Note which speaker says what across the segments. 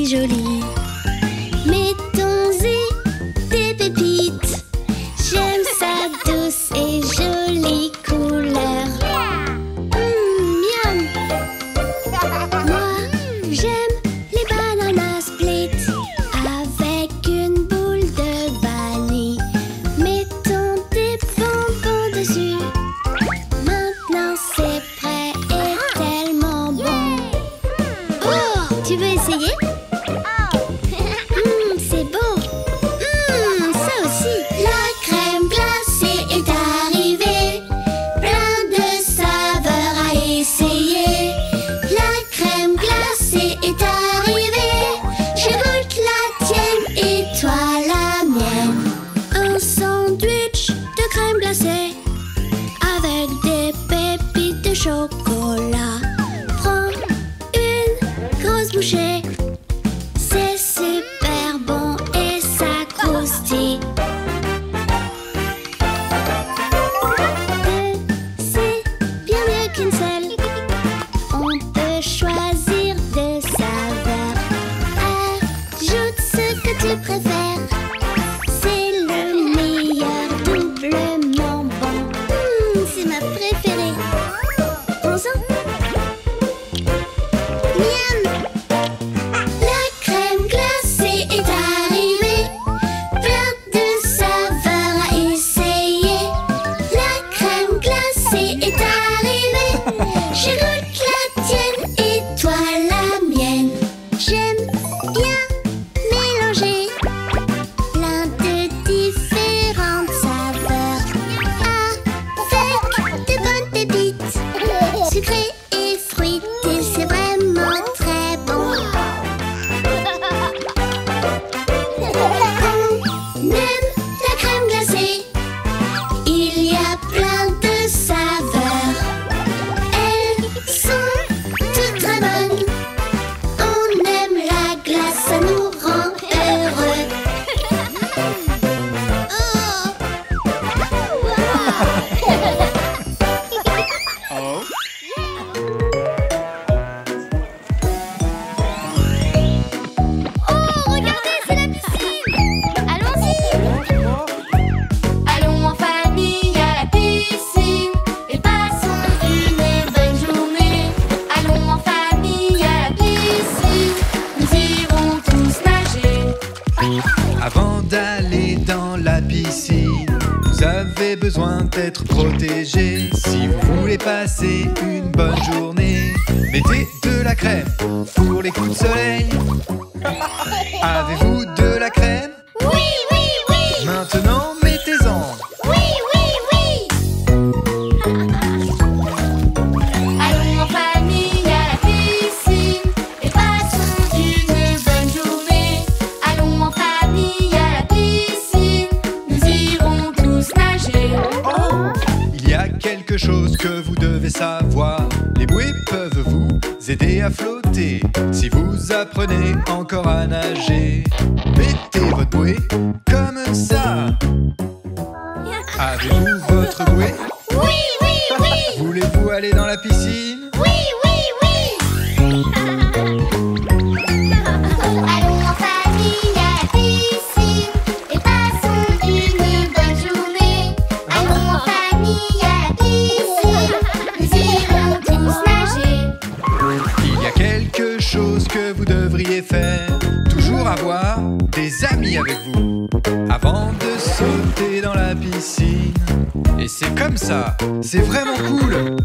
Speaker 1: si joli. Mettons-y des pépites. J'aime sa douce et jolie couleur. Miam. Moi, j'aime les bananas split avec une boule de vanille. Mettons des bonbons dessus. Maintenant c'est prêt et tellement bon. Oh, tu veux essayer? C'est bon. Ça aussi. La crème glacée est arrivée. Plein de saveurs à essayer. La crème glacée est arrivée. Je goûte la tienne et toi la mienne. Un sandwich de crème glacée avec des pépites de chocolat. Prends une grosse bouchée. C'est super bon et ça croustille. C'est bien mieux qu'une seule. On peut choisir de saveurs. Ajoute ce que tu préfères. C'est le meilleur, doublement bon. C'est ma préférée. Prends-en. Miam. La crème glacée est arrivée. Plein de saveurs à essayer. La crème glacée est arrivée. Je goûte la tienne et toi la mienne. J'aime bien mélanger plein de différentes saveurs avec de bonnes pépites. Sucré et fruité, c'est vraiment très bon. On aime la crème glacée. Il y a plein de saveurs. Elles sont toutes très bonnes. On aime la glace, ça nous rend heureux. Oh, regardez, c'est la piscine. Allons-y.
Speaker 2: Allons en famille à la piscine et passons une bonne journée. Allons en famille à la piscine, nous irons tous nager.
Speaker 3: Avant d'aller dans la piscine, vous avez besoin d'être protégé. Si vous voulez passer une bonne journée, mettez de la crème pour les coups de soleil. Avez-vous de la crème?
Speaker 2: Oui, oui, oui.
Speaker 3: Maintenant, mettez-en.
Speaker 2: Oui, oui, oui. Allons en famille à la piscine et passons une bonne journée. Allons en famille à la piscine, nous irons tous nager.
Speaker 3: Il y a quelque chose que vous devez savoir. Les bouées peuvent vous aider à flotter. Si vous apprenez encore à nager, mettez votre bouée comme ça. Avez-vous votre bouée?
Speaker 2: Oui, oui, oui.
Speaker 3: Voulez-vous aller dans la piscine?
Speaker 2: Oui, oui, oui. Allons en famille à la piscine et passons une bonne journée. Allons en famille à la piscine, nous irons tous nager.
Speaker 3: Il y a quelque chose que vous devriez faire. Toujours avoir des amis avec vous avant de sauter dans la piscine. Et c'est comme ça, c'est vraiment cool.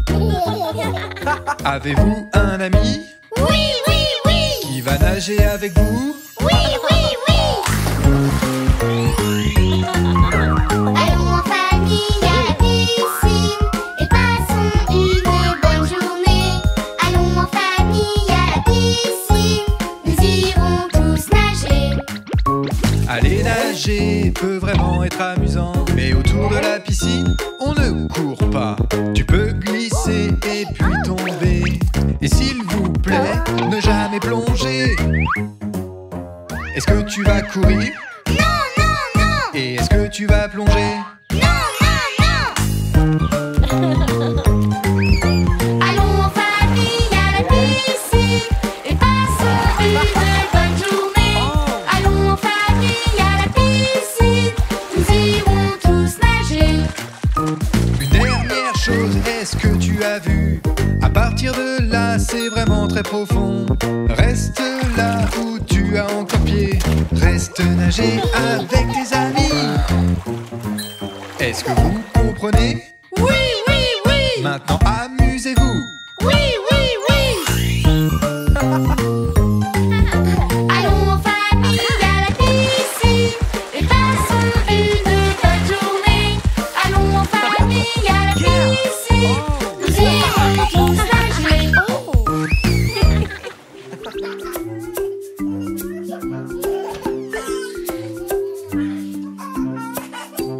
Speaker 3: Avez-vous un ami
Speaker 2: Oui, oui, oui.
Speaker 3: qui va nager avec vous?
Speaker 2: Oui, oui, oui. Allons en famille à la piscine et passons une bonne journée. Allons en famille à la piscine, nous irons tous nager.
Speaker 3: Aller nager peut vraiment être amusant, mais autour de la piscine, on ne court pas. Tu peux glisser et puis tomber. Et s'il vous plaît, ne jamais plonger. Est-ce que tu vas courir?
Speaker 2: Non, non, non.
Speaker 3: Et est-ce que tu vas plonger?
Speaker 2: Non, non, non. Allons en famille à la piscine et passons une bonne journée.
Speaker 3: c'est vraiment très profond. Reste là où tu as encore pied. Reste nager avec tes amis. Est-ce que vous comprenez?
Speaker 4: Oui, oui, oui.
Speaker 3: Maintenant amusez-vous.
Speaker 4: Oui, oui, oui.
Speaker 2: Allons en famille à la piscine et passons une bonne journée. Allons en famille à la piscine, nous irons tous nager.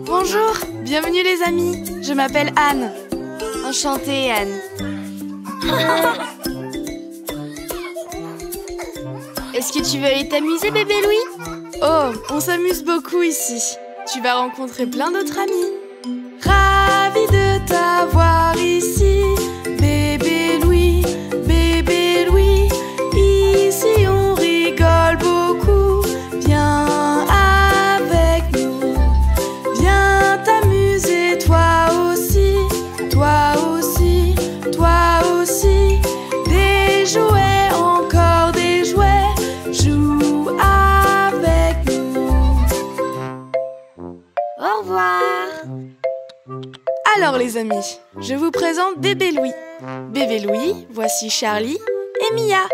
Speaker 4: Bonjour, bienvenue les amis. Je m'appelle Anne. Enchantée, Anne. Est-ce que tu veux aller t'amuser, bébé Louis? Oh, on s'amuse beaucoup ici. Tu vas rencontrer plein d'autres amis. Ravi de t'avoir ici, bébé Louis, bébé Louis. Ici on rigole beaucoup. Viens avec nous. Viens t'amuser toi aussi, toi aussi, toi aussi. Des jouets, encore des jouets. Joue avec nous. Au revoir. Alors les amis, je vous présente bébé Louis. Bébé Louis, voici Charlie et Mia.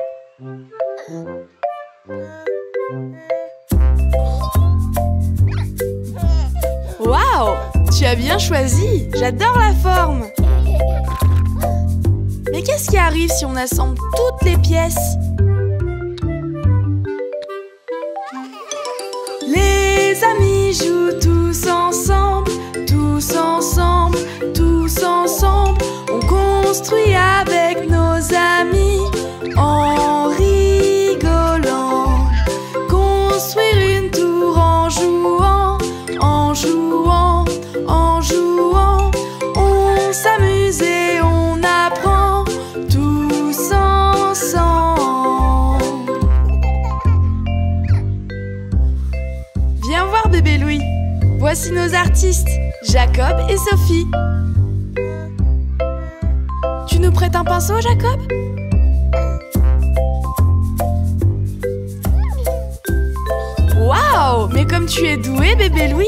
Speaker 4: Waouh, tu as bien choisi. J'adore la forme. Mais qu'est-ce qui arrive si on assemble toutes les pièces? Les amis jouent tous ensemble, tous ensemble, tous ensemble. On construit avec nos amis en rigolant. Construire une tour en jouant, en jouant, en jouant. On s'amuse et on apprend tous ensemble. Viens voir bébé Louis. Voici nos artistes, Jacob et Sophie. Tu nous prêtes un pinceau, Jacob? Waouh! Mais comme tu es doué, bébé Louis!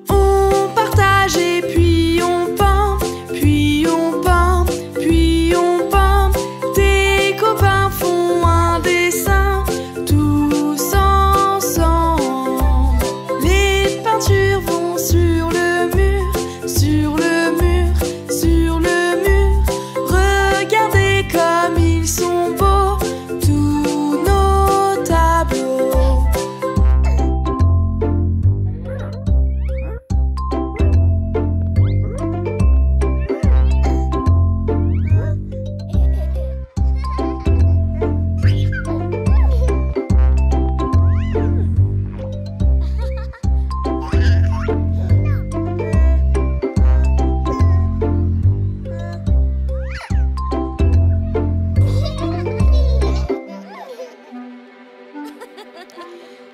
Speaker 4: On partage et puis on peint, puis on peint, puis on peint. Tes copains font un dessin, tous ensemble. Les peintures vont sur le mur, sur le mur, sur le mur. Regardez comme ils sont beaux, tous nos tableaux.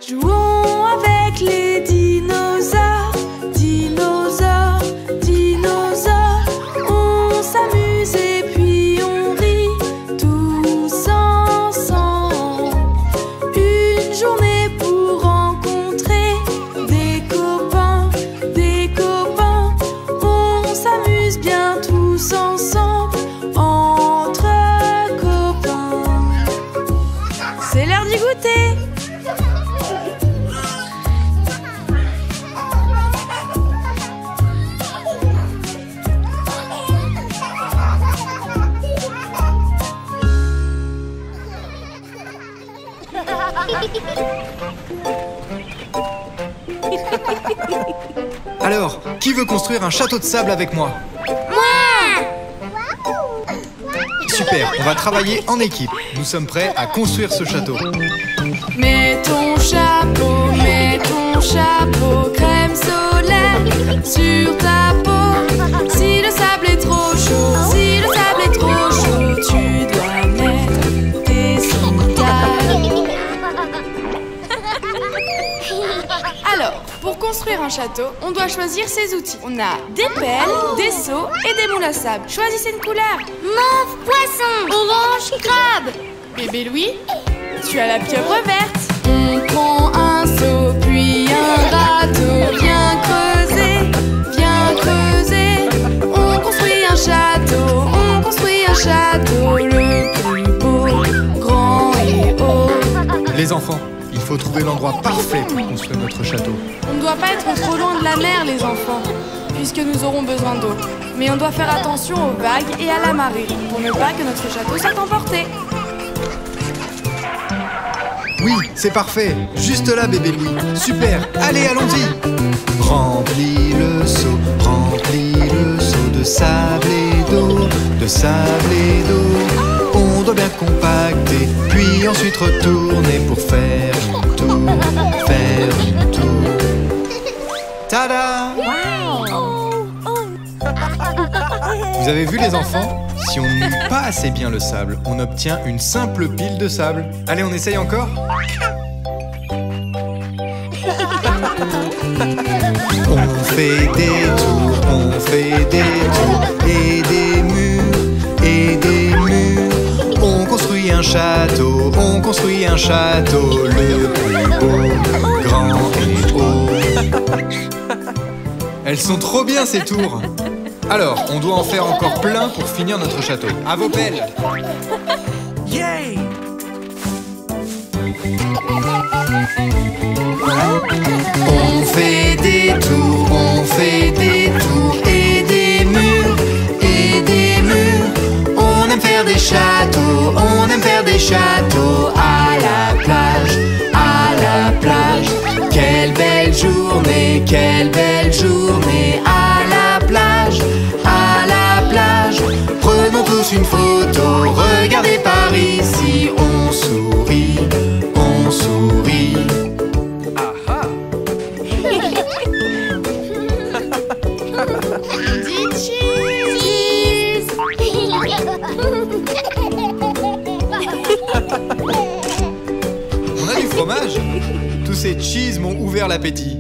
Speaker 4: Jouons avec les dinosaures, dinosaures, dinosaures. On s'amuse et puis on rit tous ensemble. Une journée pour rencontrer des copains, des copains. On s'amuse bien tous ensemble, entre copains. C'est l'heure du goûter.
Speaker 3: Alors, qui veut construire un château de sable avec moi? Super, on va travailler en équipe. Nous sommes prêts à construire ce château.
Speaker 4: Mets ton chapeau, crème solaire sur ta peau. Si le sable est trop chaud, si le sable est trop chaud, tu dois mettre tes sandales. construire un château, on doit choisir ses outils. On a des pelles, des seaux et des moules à sable. Choisissez une couleur.
Speaker 2: Mauve, poisson. Orange, crabe.
Speaker 4: Bébé Louis, tu as la pieuvre verte. On prend un seau, puis un râteau. Viens creuser, viens creuser. On construit un château, le plus beau, grand et haut.
Speaker 3: Les enfants, il faut trouver l'endroit parfait pour construire notre château.
Speaker 4: On ne doit pas être trop loin de la mer, les enfants, puisque nous aurons besoin d'eau. Mais on doit faire attention aux vagues et à la marée, pour ne pas que notre château soit emporté.
Speaker 3: Oui, c'est parfait. Juste là, bébé Louis. Super. Allez, allons-y. Remplis le seau de sable et d'eau, de sable et d'eau. On doit bien compacter, puis ensuite retourner pour faire une tour, Tada! Vous avez vu les enfants? Si on ne mue pas assez bien le sable, on obtient une simple pile de sable. Allez, on essaye encore? On fait des tours et des murs, On construit un château, le plus beau, grand et haut. Elles sont trop bien ces tours. Alors, on doit en faire encore plein pour finir notre château. À vos pelles!
Speaker 5: Yay!
Speaker 3: On fait des tours et des murs, On aime faire des châteaux, à la plage, Quelle belle journée, à la plage, Prenons tous une photo, regardez par ici, on sourit.
Speaker 2: Dis cheese.
Speaker 3: On a du fromage? Tous ces cheese m'ont ouvert l'appétit.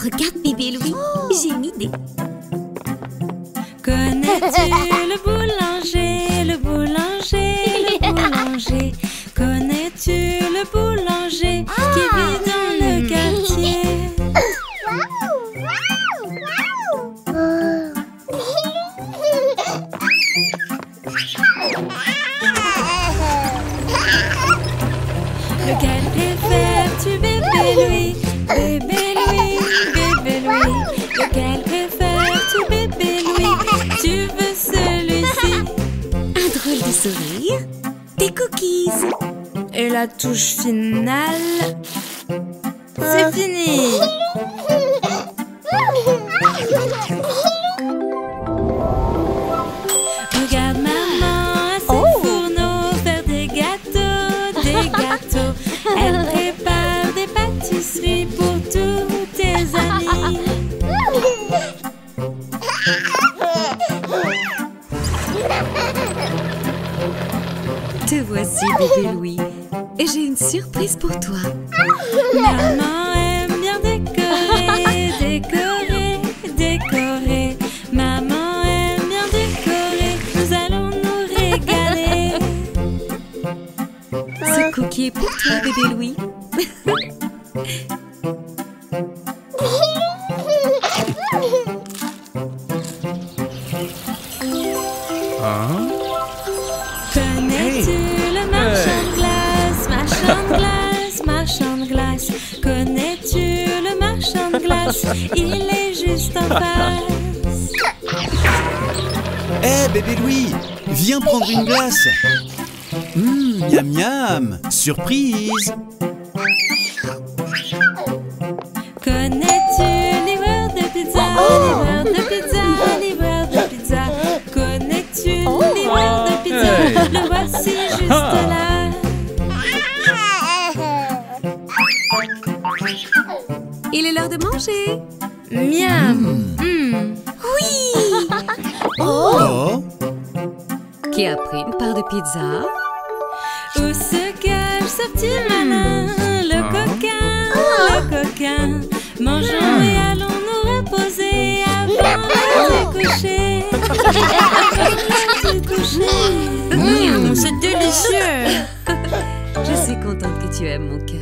Speaker 1: Regarde bébé Louis, j'ai une idée.
Speaker 6: Connais-tu le boulanger? Connais-tu le boulanger qui vit dans le quartier? Lequel préfères-tu, bébé Louis? Lequel préfères-tu, bébé Louis? Tu veux celui-ci?
Speaker 1: Un drôle de sourire, des cookies.
Speaker 4: Et la touche finale, c'est fini.
Speaker 6: Regarde maman à ses fourneaux faire des gâteaux. Elle prépare des pâtisseries pour tous tes amis.
Speaker 1: Te voici bébé Louis. Et j'ai une surprise pour toi.
Speaker 6: Maman aime bien décorer. Maman aime bien décorer. Nous allons nous régaler.
Speaker 1: Ce cookie est pour toi bébé Louis.
Speaker 6: Connais-tu le marchand de glace? Connais-tu le marchand de glace? Il est juste en face.
Speaker 5: Hé, bébé Louis, viens prendre une glace. Miam miam, surprise.
Speaker 6: Connais-tu livreur de pizza? Connais-tu livreur de pizza? Le voici juste là. il est l'heure de manger. Miam.
Speaker 5: Oh!
Speaker 6: Qui a pris une part de pizza? Où se cache ce petit malin? Le coquin. Mangeons et allons nous reposer avant de coucher.
Speaker 4: C'est délicieux.
Speaker 6: Je suis contente que tu aimes mon cœur.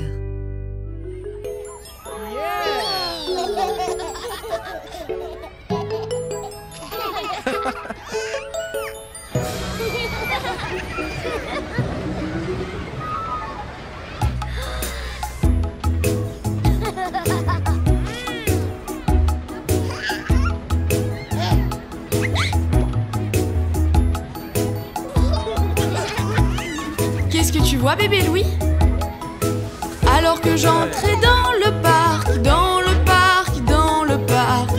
Speaker 4: Qu'est-ce que tu vois, bébé Louis? Alors que j'entrais dans le parc,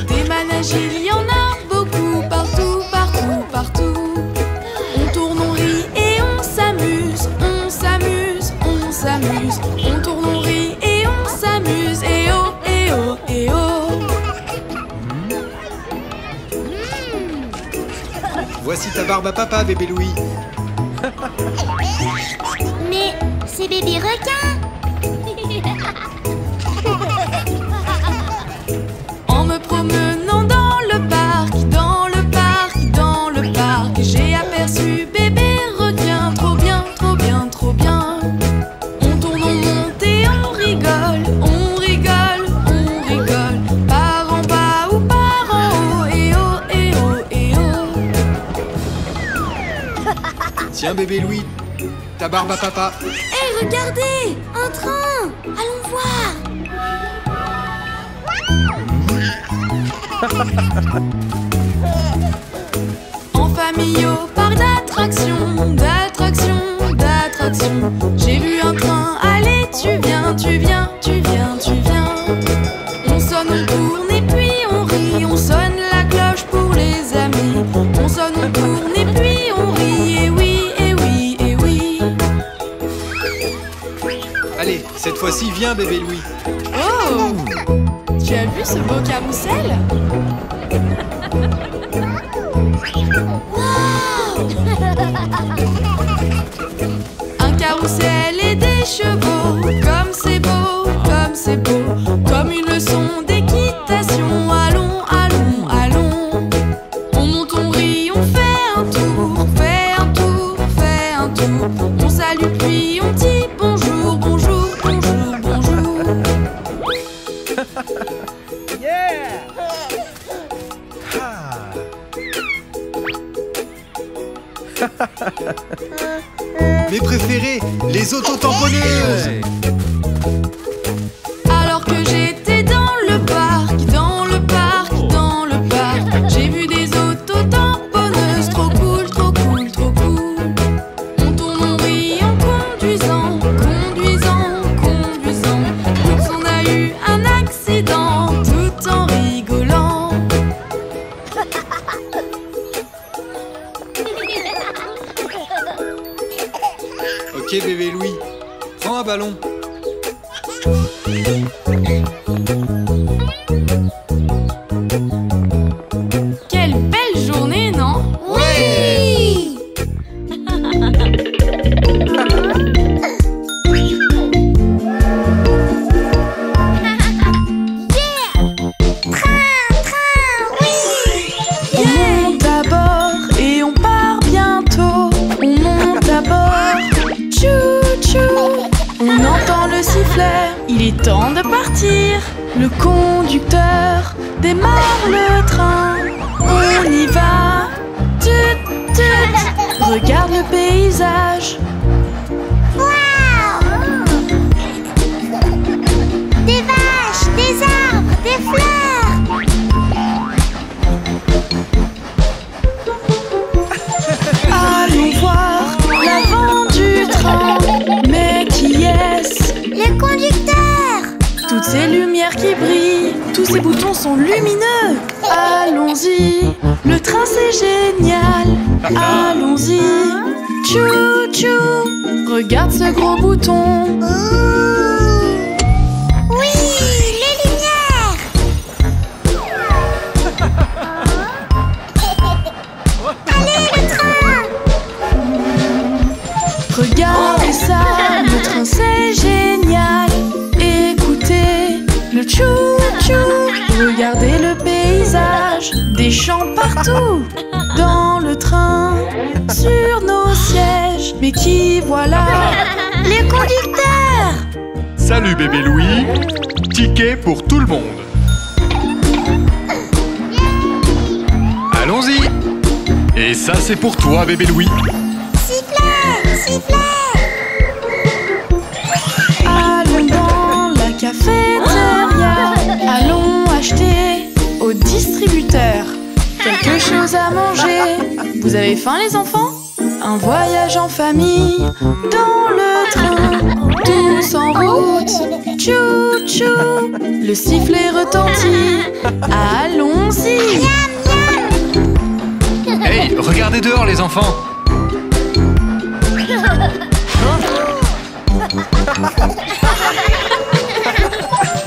Speaker 4: des manèges, il y en a beaucoup, partout. On tourne, on rit et on s'amuse. On tourne, on rit et on s'amuse. Et oh, et oh, et oh.
Speaker 3: Voici ta barbe à papa, bébé Louis.
Speaker 2: Mais c'est bébé requin.
Speaker 4: En me promenant dans le parc, j'ai aperçu bébé requin, trop bien. On tourne, on monte et on rigole, par en bas ou par en haut, et oh, et oh, et oh.
Speaker 3: Tiens, bébé Louis, ta barbe à papa.
Speaker 2: Hé, regardez, un train. Allons voir.
Speaker 4: En famille au parc d'attractions, j'ai vu un train, allez tu viens. On sonne, on tourne et puis on rit, on sonne la cloche pour les amis. On sonne, on tourne et puis on rit, et oui.
Speaker 3: Allez, cette fois-ci, viens, bébé Louis.
Speaker 4: Oh! Tu as vu ce beau carrousel? Un carrousel et des chevaux, comme c'est beau, comme une leçon d'équitation. Allons. On monte, on rit, on fait un tour. On salue puis on dit bonjour.
Speaker 3: Mes préférés, les autotamponneuses.
Speaker 4: Alors que j'étais dans le parc, j'ai vu des autotamponneuses, trop cool. On tourne, on rit en conduisant. Oups, on a eu un accident, tout en rigolant.
Speaker 3: Ok, bébé Louis, prends un ballon.
Speaker 4: Quelle belle journée, non?
Speaker 2: Oui.
Speaker 4: On monte à bord et on part bientôt. On monte à bord, tchou. On entend le sifflet, il est temps de partir. Le conducteur démarre le train. On y va, tut. Regarde le paysage.
Speaker 2: Des vaches, des arbres, des fleurs.
Speaker 4: Allons voir l'avant du train. Mais qui est-ce?
Speaker 2: Le conducteur.
Speaker 4: Toutes ces lumières qui brillent, tous ces boutons sont lumineux. Allons-y, le train c'est génial. Allons-y, tchou. Regarde ce gros bouton.
Speaker 2: Oui, les lumières.
Speaker 4: Des chants partout dans le train, sur nos sièges. Mais qui voilà? Les conducteurs!
Speaker 3: Salut bébé Louis. Ticket pour tout le monde. Allons-y. Et ça c'est pour toi bébé Louis.
Speaker 2: Sifflet, sifflet.
Speaker 4: Allons dans la cafétéria, allons acheter au distributeur quelque chose à manger. Vous avez faim les enfants? Un voyage en famille dans le train, tous en route. Tchou tchou, le sifflet retentit. Allons-y.
Speaker 3: Hey, regardez dehors les enfants.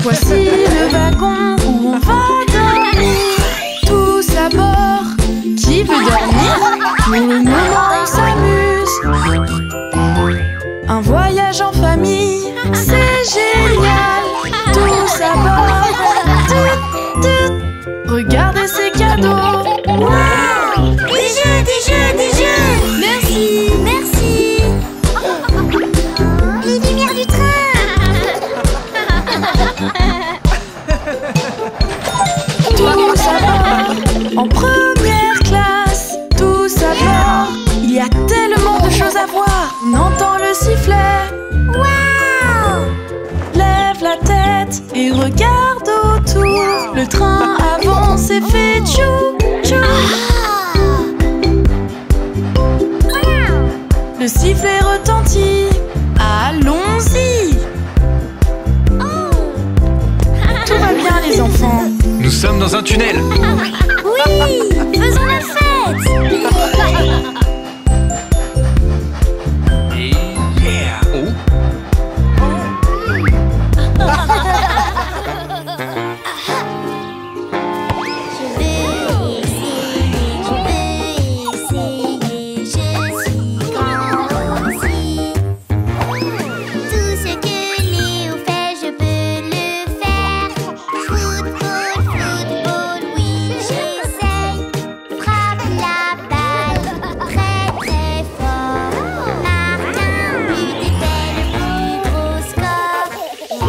Speaker 4: Voici le wagon où on va dormir. Tous à bord. Qui veut dormir? Pour le moment on s'amuse. Un voyage en famille, c'est génial. Tous à bord. Tut, tut. Regardez ces cadeaux.
Speaker 2: Wow! Des jeux, des jeux, des jeux.
Speaker 4: Merci.
Speaker 2: Merci. Les lumières du train.
Speaker 4: Tous à bord, en première classe. Tous à bord, il y a tellement de choses à voir. On entend le sifflet.
Speaker 2: Wow!
Speaker 4: Lève la tête et regarde autour. Le train avance et fait tchou tchou. Le sifflet retentit. Allons-y. Tout va bien les enfants.
Speaker 3: Nous sommes dans un tunnel.
Speaker 2: Oui, faisons la fête.
Speaker 3: Oh.
Speaker 2: Tout ce que Léo fait, je peux le faire. Football, football, oui, j'essaye. Frappe la balle très très fort. Marque un but et fais le plus gros score.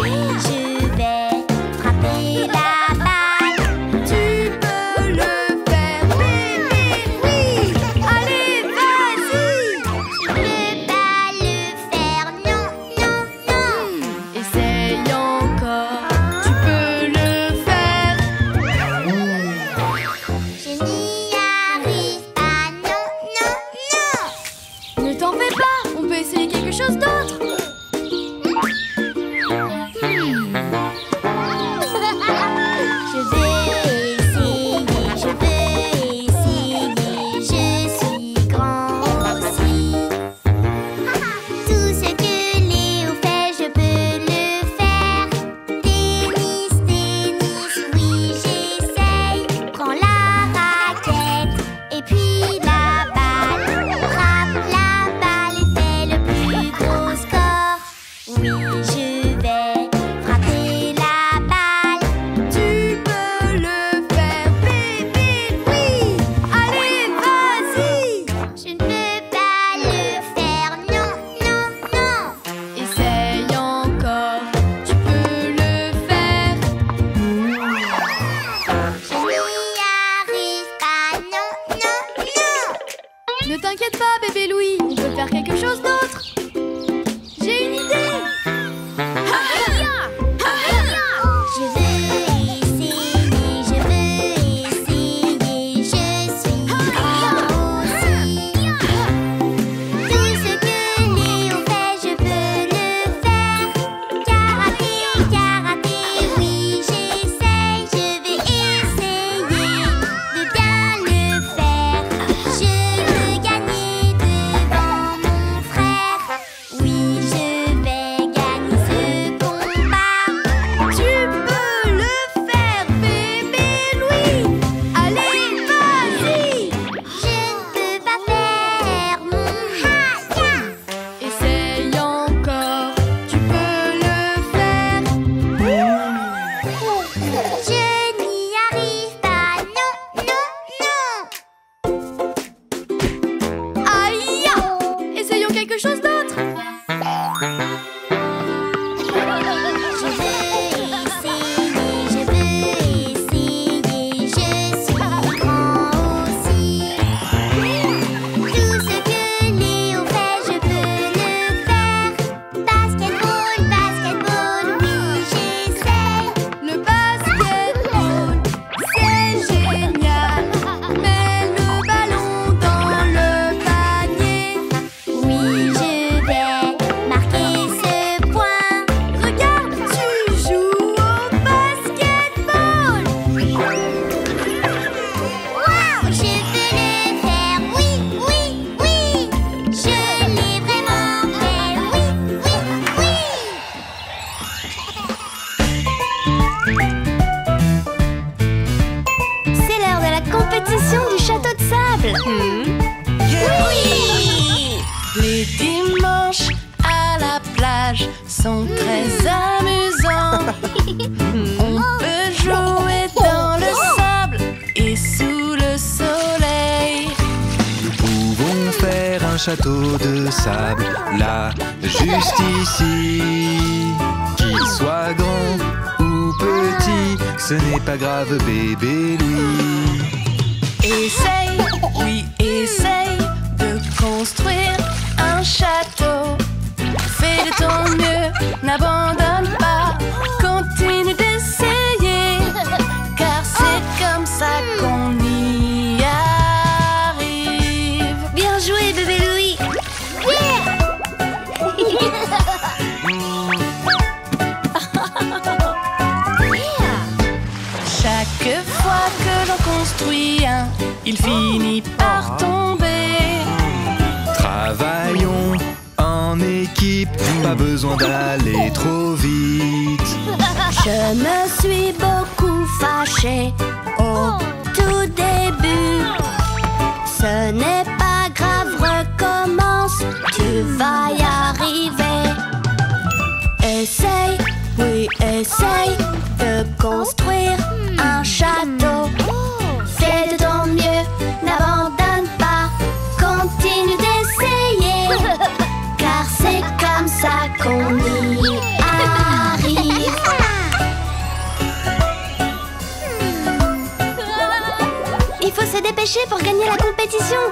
Speaker 2: Oui, je vais frapper la balle.
Speaker 4: Tu peux le faire, bébé, oui. Allez, vas-y.
Speaker 2: Je peux pas le faire, non, non, non.
Speaker 4: Essaye encore. Tu peux le faire.
Speaker 2: Je n'y arrive pas, non, non, non.
Speaker 4: Ne t'en fais pas, on peut essayer quelque chose d'autre.
Speaker 2: Je veux essayer, je suis grand aussi. Tout ce que Léo fait, je peux le faire. Tennis, tennis, oui, j'essaye. Prends la raquette et puis la balle. Frappe la balle et fais le plus gros score. Oui, je vais frapper la balle.
Speaker 4: Tu peux le faire, bébé, oui. Allez, vas-y.
Speaker 2: Je ne peux pas le faire, non, non, non.
Speaker 4: Essaye encore. Tu peux le faire.
Speaker 2: Je n'y arrive pas, non, non, non.
Speaker 4: Ne t'inquiète pas, bébé Louis. On peut faire quelque chose d'autre. J'ai une idée.
Speaker 2: Je veux essayer, je suis grand aussi. Tout ce que Léo fait, je peux le faire. Karaté, karaté, oui, j'essaye. Je vais essayer de bien le faire. Je veux gagner sable. Oui!
Speaker 4: Les dimanches à la plage sont très amusants. On peut jouer dans le sable et sous le soleil.
Speaker 3: Nous pouvons faire un château de sable là, juste ici. Qu'il soit grand ou petit, ce n'est pas grave, bébé Louis.
Speaker 4: Essaye, oui, essaye de construire un château. Fais de ton mieux, n'abandonne pas, continue d'essayer, car c'est comme ça qu'on y arrive.
Speaker 2: Bien joué, bébé Louis.
Speaker 4: Chaque fois que l'on construit un, il finit par tomber.
Speaker 3: Travaillons en équipe, pas besoin d'aller trop vite.
Speaker 2: Je me suis beaucoup fâchée au tout début. Ce n'est pas grave, recommence, tu vas y arriver. Essaye, oui, essaye de construire un château. Fais de ton mieux, n'abandonne pas, continue d'essayer, car c'est comme ça qu'on y arrive. Il faut se dépêcher pour gagner la compétition.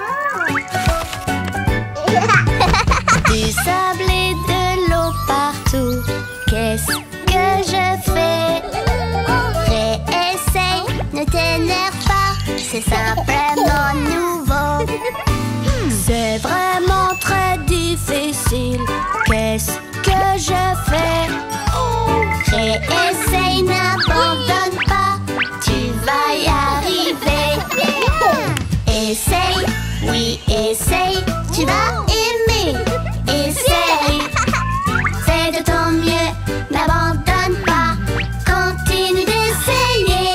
Speaker 2: Du sable et de l'eau partout, qu'est-ce que je fais? Réessaye, ne t'énerve pas, c'est simplement nouveau. C'est vraiment très difficile, qu'est-ce que je fais? Réessaye, n'abandonne pas, tu vas y arriver. Essaye, oui, essaye, tu vas aimer. Essaye, fais de ton mieux, n'abandonne pas, continue d'essayer,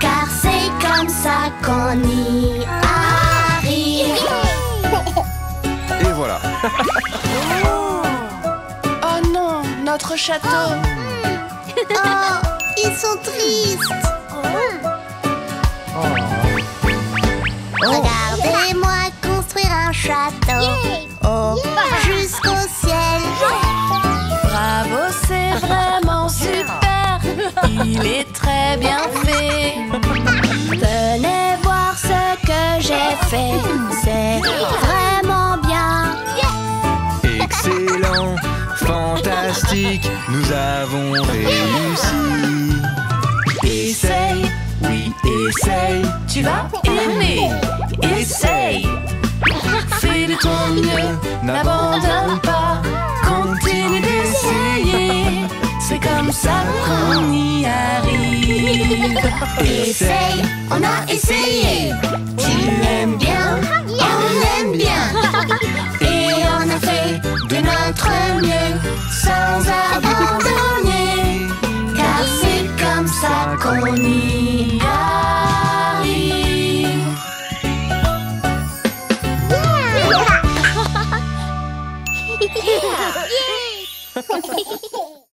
Speaker 2: car c'est comme ça qu'on y arrive.
Speaker 3: Et voilà.
Speaker 4: Oh non, notre château.
Speaker 2: Oh, ils sont tristes. Regardez-moi construire un château. Oh, jusqu'au ciel.
Speaker 4: Bravo, c'est vraiment super. Il est très bien fait.
Speaker 2: Venez voir ce que j'ai fait. C'est vraiment bien.
Speaker 3: Excellent, fantastique, nous avons réussi.
Speaker 4: Essaye, oui, essaye, tu vas aimer. Essaye, fais de ton mieux, n'abandonne pas, continue d'essayer, c'est comme ça qu'on y arrive.
Speaker 2: Essaye, on a essayé. Tu l'aimes bien,